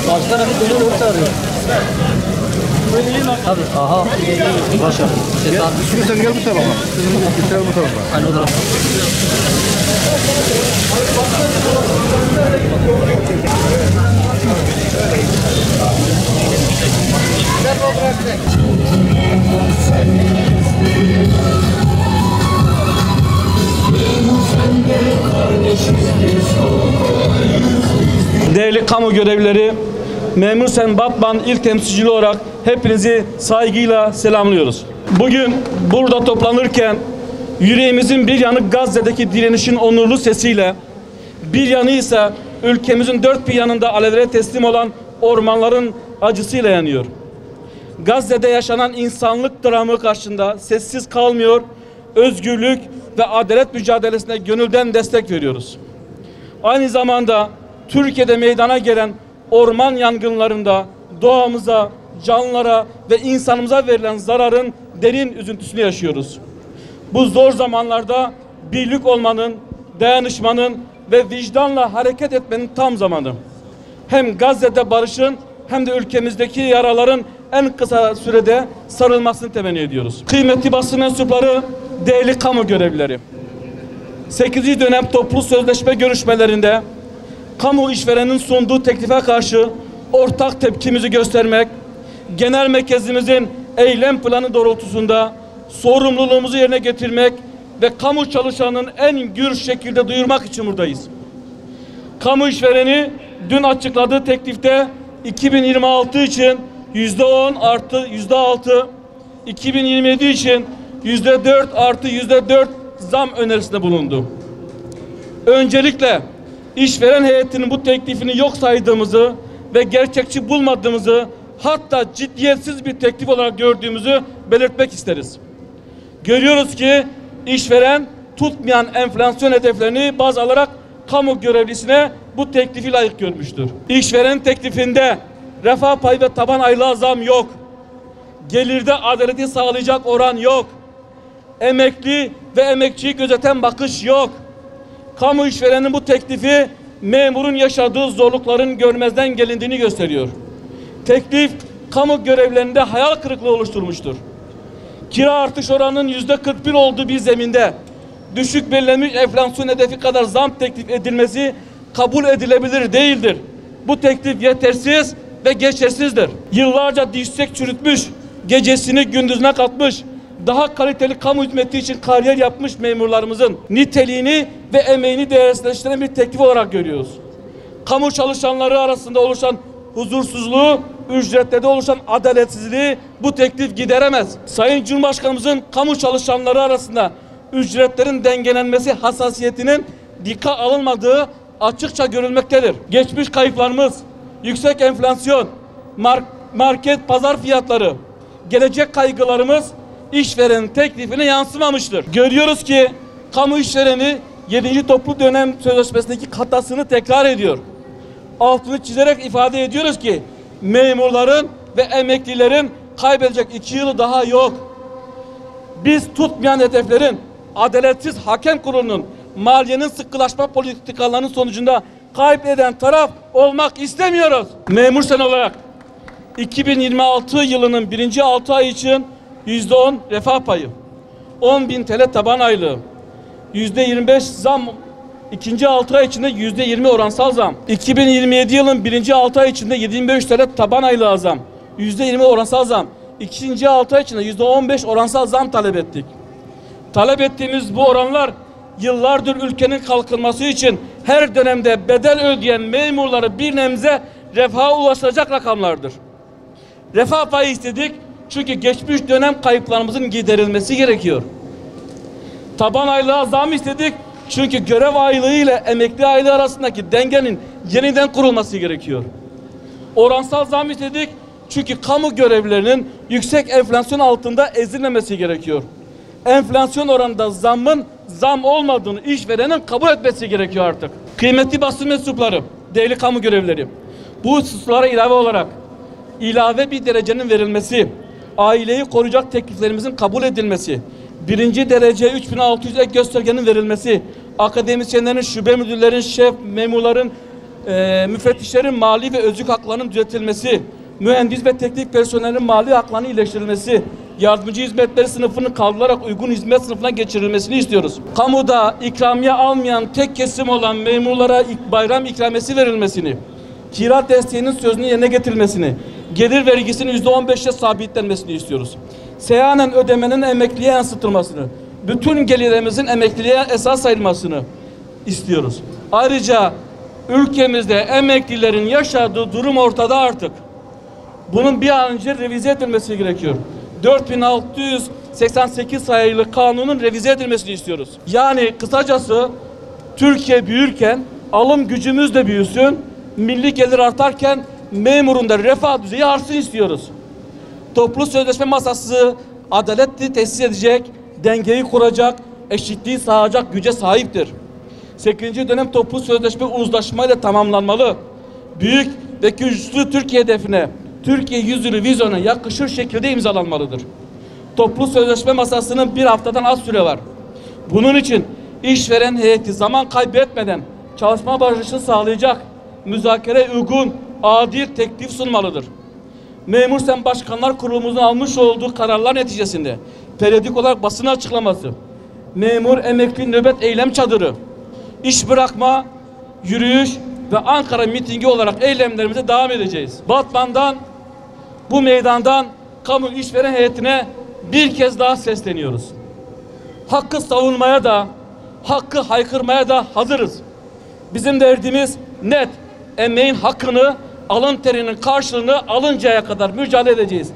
Başkanım bir dönüyor çağırıyor. Tabii. Aha. Başa. Şimdi sen gel bu tarafa. Gel bu tarafa. Aynı o tarafa. Değerli kamu görevlileri, Memur Sen Batman il temsilcili olarak hepinizi saygıyla selamlıyoruz. Bugün burada toplanırken yüreğimizin bir yanı Gazze'deki direnişin onurlu sesiyle, bir yanı ise ülkemizin dört bir yanında alevlere teslim olan ormanların acısıyla yanıyor. Gazze'de yaşanan insanlık dramı karşısında sessiz kalmıyor, özgürlük ve adalet mücadelesine gönülden destek veriyoruz. Aynı zamanda Türkiye'de meydana gelen orman yangınlarında doğamıza, canlılara ve insanımıza verilen zararın derin üzüntüsünü yaşıyoruz. Bu zor zamanlarda birlik olmanın, dayanışmanın ve vicdanla hareket etmenin tam zamanı. Hem Gazze'de barışın hem de ülkemizdeki yaraların en kısa sürede sarılmasını temenni ediyoruz. Kıymetli basın mensupları, değerli kamu görevlileri, 8. dönem toplu sözleşme görüşmelerinde kamu işverenin sunduğu teklife karşı ortak tepkimizi göstermek, genel merkezimizin eylem planı doğrultusunda sorumluluğumuzu yerine getirmek ve kamu çalışanının en gür şekilde duyurmak için buradayız. Kamu işvereni dün açıkladığı teklifte 2026 için %10 artı %6, 2027 için %4 artı %4 zam önerisinde bulundu. Öncelikle işveren heyetinin bu teklifini yok saydığımızı ve gerçekçi bulmadığımızı, hatta ciddiyetsiz bir teklif olarak gördüğümüzü belirtmek isteriz. Görüyoruz ki işveren tutmayan enflasyon hedeflerini baz alarak kamu görevlisine bu teklifi layık görmüştür. İşveren teklifinde refah payı ve taban aylığa zam yok. Gelirde adaleti sağlayacak oran yok. Emekli ve emekçiyi gözeten bakış yok. Kamu işverenin bu teklifi memurun yaşadığı zorlukların görmezden gelindiğini gösteriyor. Teklif kamu görevlerinde hayal kırıklığı oluşturmuştur. Kira artış oranının %41 olduğu bir zeminde düşük belirlenmiş enflasyon hedefi kadar zam teklif edilmesi kabul edilebilir değildir. Bu teklif yetersiz ve geçersizdir. Yıllarca dirsek çürütmüş, gecesini gündüzüne katmış, daha kaliteli kamu hizmeti için kariyer yapmış memurlarımızın niteliğini ve emeğini değersizleştiren bir teklif olarak görüyoruz. Kamu çalışanları arasında oluşan huzursuzluğu, ücretlerde oluşan adaletsizliği bu teklif gideremez. Sayın Cumhurbaşkanımızın kamu çalışanları arasında ücretlerin dengelenmesi hassasiyetinin dikkat alınmadığı açıkça görülmektedir. Geçmiş kayıplarımız, yüksek enflasyon, market pazar fiyatları, gelecek kaygılarımız işverenin teklifine yansımamıştır. Görüyoruz ki kamu işvereni 7. toplu dönem sözleşmesindeki hatasını tekrar ediyor. Altını çizerek ifade ediyoruz ki memurların ve emeklilerin kaybedecek 2 yılı daha yok. Biz tutmayan hedeflerin, adaletsiz hakem kurulunun, maliyenin sıkılaşma politikalarının sonucunda kaybeden taraf olmak istemiyoruz. Memur Sen olarak 2026 yılının birinci 6 ay için %10 refah payı, 10.000 TL taban aylığı, %25 zam, ikinci 6 ay içinde %20 oransal zam, 2027 yılın birinci 6 ay içinde 75 TL taban aylığı zam, %20 oransal zam, ikinci 6 ay içinde %15 oransal zam talep ettik. Talep ettiğimiz bu oranlar yıllardır ülkenin kalkınması için her dönemde bedel ödeyen memurları bir nebze refaha ulaştıracak rakamlardır. Refah payı istedik çünkü geçmiş dönem kayıplarımızın giderilmesi gerekiyor. Taban aylığa zam istedik çünkü görev aylığı ile emekli aylığı arasındaki dengenin yeniden kurulması gerekiyor. Oransal zam istedik çünkü kamu görevlilerinin yüksek enflasyon altında ezilmemesi gerekiyor. Enflasyon oranında zammın zam olmadığını işverenin kabul etmesi gerekiyor artık. Kıymetli basın mensupları, değerli kamu görevlileri, bu hususlara ilave olarak ilave bir derecenin verilmesi, aileyi koruyacak tekliflerimizin kabul edilmesi, birinci derece 3600 ek göstergenin verilmesi, akademisyenlerin, şube müdürlerin, şef memurların müfettişlerin mali ve özlük haklarının düzeltilmesi, mühendis ve teknik personelin mali haklarının iyileştirilmesi, yardımcı hizmetleri sınıfının kaldırılarak uygun hizmet sınıfına geçirilmesini istiyoruz. Kamuda ikramiye almayan tek kesim olan memurlara bayram ikramiyesi verilmesini, kira desteğinin sözünü yerine getirilmesini, gelir vergisinin %15'e sabitlenmesini istiyoruz. Seyyanen ödemenin emekliye yansıtılmasını, bütün gelirimizin emekliliğe esas sayılmasını istiyoruz. Ayrıca ülkemizde emeklilerin yaşadığı durum ortada artık. Bunun bir an önce revize edilmesi gerekiyor. 4688 sayılı kanunun revize edilmesini istiyoruz. Yani kısacası Türkiye büyürken alım gücümüz de büyüsün, milli gelir artarken memurun da refah düzeyi artsın istiyoruz. Toplu sözleşme masası adaleti tesis edecek, dengeyi kuracak, eşitliği sağlayacak güce sahiptir. 8. dönem toplu sözleşme uzlaşmayla tamamlanmalı. Büyük ve güçlü Türkiye hedefine, Türkiye yüzyılı vizyona yakışır şekilde imzalanmalıdır. Toplu sözleşme masasının bir haftadan az süre var. Bunun için işveren heyeti zaman kaybetmeden çalışma barışını sağlayacak, müzakereye uygun, adil teklif sunmalıdır. Memur Sen Başkanlar Kurulumuzun almış olduğu kararlar neticesinde periyodik olarak basın açıklaması, memur emekli nöbet eylem çadırı, iş bırakma, yürüyüş ve Ankara mitingi olarak eylemlerimize devam edeceğiz. Batman'dan, bu meydandan kamu işveren heyetine bir kez daha sesleniyoruz. Hakkı savunmaya da, hakkı haykırmaya da hazırız. Bizim derdimiz net, emeğin hakkını, alın terinin karşılığını alıncaya kadar mücadele edeceğiz.